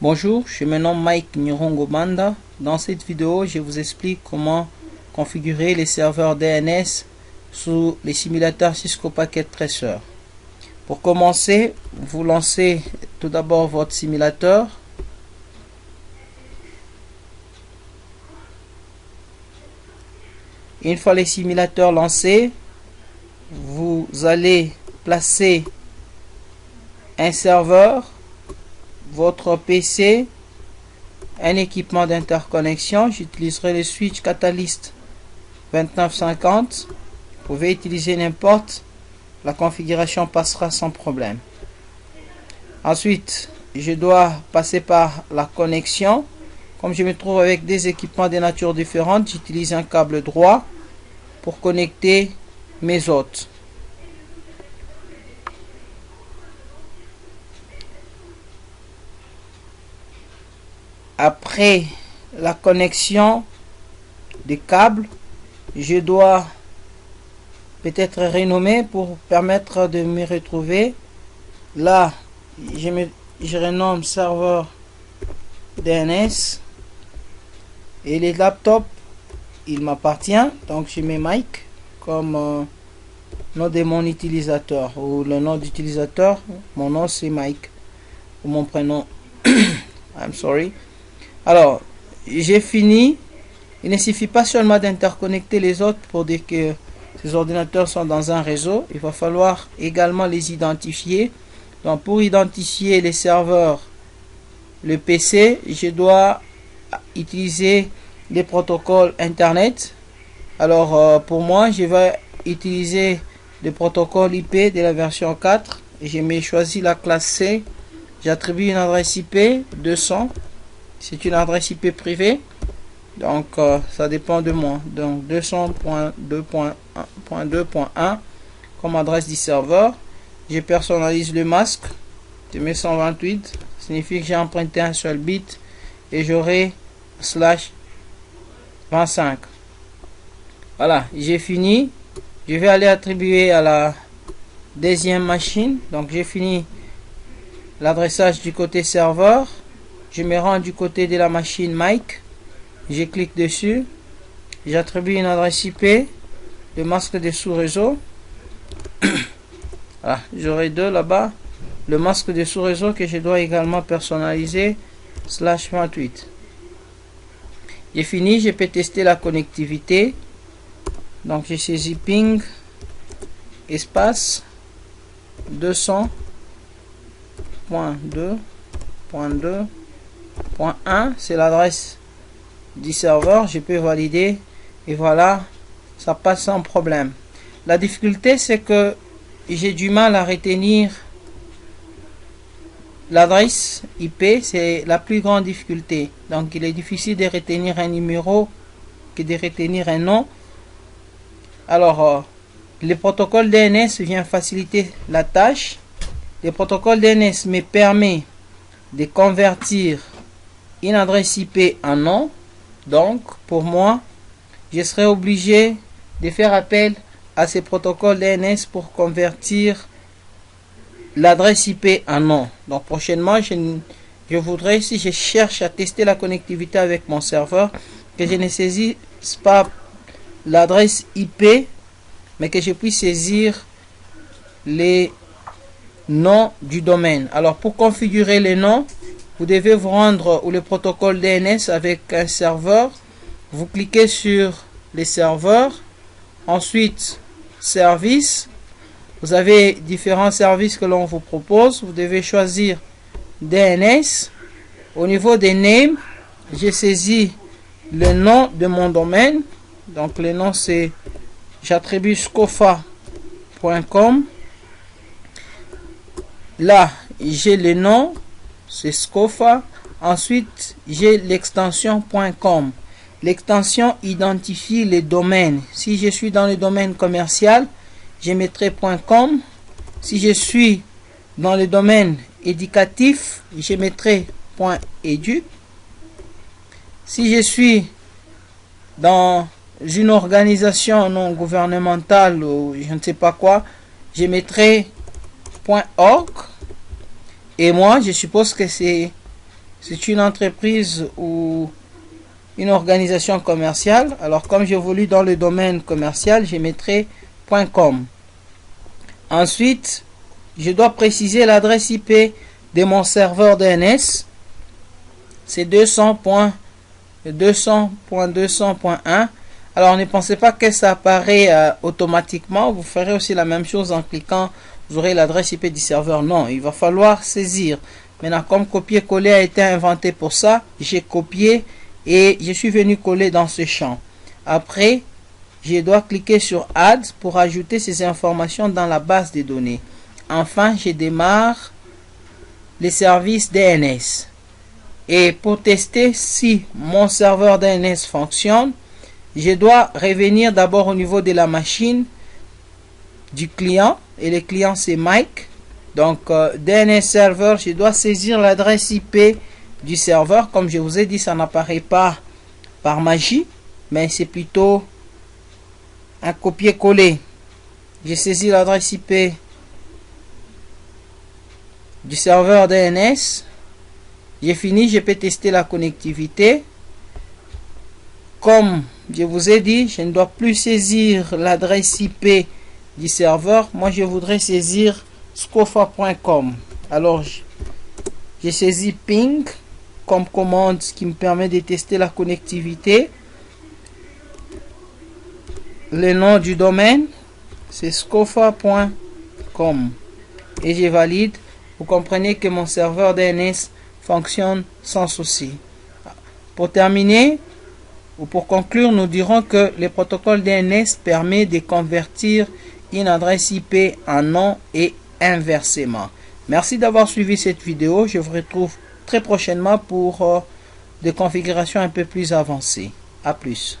Bonjour, je me nomme Mike Nyirongo Banda. Dans cette vidéo, je vous explique comment configurer les serveurs DNS sous les simulateurs Cisco Packet Tracer. Pour commencer, vous lancez tout d'abord votre simulateur. Une fois les simulateurs lancés, vous allez placer un serveur, votre PC, un équipement d'interconnexion. J'utiliserai le switch Catalyst 2950. Vous pouvez utiliser n'importe, la configuration passera sans problème. Ensuite, je dois passer par la connexion. Comme je me trouve avec des équipements de nature différente, j'utilise un câble droit pour connecter mes hôtes. Après la connexion des câbles, je dois peut-être renommer pour permettre de me retrouver. Là, je renomme serveur DNS et les laptops, il m'appartient, donc je mets Mike comme nom de mon utilisateur ou le nom d'utilisateur. Mon nom c'est Mike ou mon prénom. I'm sorry. Alors, j'ai fini. Il ne suffit pas seulement d'interconnecter les autres pour dire que ces ordinateurs sont dans un réseau. Il va falloir également les identifier. Donc, pour identifier les serveurs, le PC, je dois utiliser les protocoles Internet. Alors, pour moi, je vais utiliser le protocole IP de la version 4. J'ai choisi la classe C. J'attribue une adresse IP 200. C'est une adresse IP privée. Donc, ça dépend de moi. Donc, 200.2.1 comme adresse du serveur. Je personnalise le masque. Je mets 128. Ça signifie que j'ai emprunté un seul bit. Et j'aurai /25. Voilà, j'ai fini. Je vais aller attribuer à la deuxième machine. Donc, j'ai fini l'adressage du côté serveur. Je me rends du côté de la machine Mike. Je clique dessus. J'attribue une adresse IP. Le masque de sous-réseau. Voilà, j'aurai deux là-bas. Le masque de sous-réseau que je dois également personnaliser /28. J'ai fini. Je peux tester la connectivité. Donc j'ai saisi ping espace 200.2.2.1, c'est l'adresse du serveur. Je peux valider et voilà, ça passe sans problème. La difficulté, c'est que j'ai du mal à retenir l'adresse IP. C'est la plus grande difficulté. Donc il est difficile de retenir un numéro que de retenir un nom. Alors, le protocole DNS vient faciliter la tâche. Le protocole DNS me permet de convertir une adresse IP en nom. Donc, pour moi, je serai obligé de faire appel à ce protocole DNS pour convertir l'adresse IP en nom. Donc, prochainement, je voudrais, si je cherche à tester la connectivité avec mon serveur, que je ne saisisse pas l'adresse IP, mais que je puisse saisir les noms du domaine. Alors, pour configurer les noms, vous devez vous rendre où le protocole DNS avec un serveur. Vous cliquez sur les serveurs. Ensuite, service. Vous avez différents services que l'on vous propose. Vous devez choisir DNS. Au niveau des names, j'ai saisi le nom de mon domaine. Donc, le nom c'est, j'attribue scofa.com. Là, j'ai le nom, c'est Scofa. Ensuite, j'ai l'extension .com. L'extension identifie les domaines. Si je suis dans le domaine commercial, je mettrai .com. Si je suis dans le domaine éducatif, je mettrai .edu. Si je suis dans une organisation non gouvernementale ou je ne sais pas quoi, je mettrai .org. Et moi, je suppose que c'est c'est une entreprise ou une organisation commerciale. Alors comme j'évolue dans le domaine commercial, je mettrai .com. Ensuite, je dois préciser l'adresse IP de mon serveur DNS. C'est 200.200.1. Alors ne pensez pas que ça apparaît automatiquement. Vous ferez aussi la même chose en cliquant. Vous aurez l'adresse IP du serveur. Non, il va falloir saisir. Maintenant, comme copier-coller a été inventé pour ça, j'ai copié et je suis venu coller dans ce champ. Après, je dois cliquer sur Add pour ajouter ces informations dans la base de données. Enfin, je démarre les services DNS. Et pour tester si mon serveur DNS fonctionne, je dois revenir d'abord au niveau de la machine du client. Et le client, c'est Mike. Donc, DNS serveur, je dois saisir l'adresse IP du serveur. Comme je vous ai dit, ça n'apparaît pas par magie, mais c'est plutôt un copier-coller. J'ai saisi l'adresse IP du serveur DNS. J'ai fini, je peux tester la connectivité. Comme je vous ai dit, je ne dois plus saisir l'adresse IP du serveur. Moi, je voudrais saisir scofa.com. Alors, j'ai saisi ping comme commande qui me permet de tester la connectivité. Le nom du domaine, c'est scofa.com. Et je valide. Vous comprenez que mon serveur DNS fonctionne sans souci. Pour terminer, ou pour conclure, nous dirons que le protocole DNS permet de convertir une adresse IP en nom et inversement. Merci d'avoir suivi cette vidéo. Je vous retrouve très prochainement pour des configurations un peu plus avancées. À plus.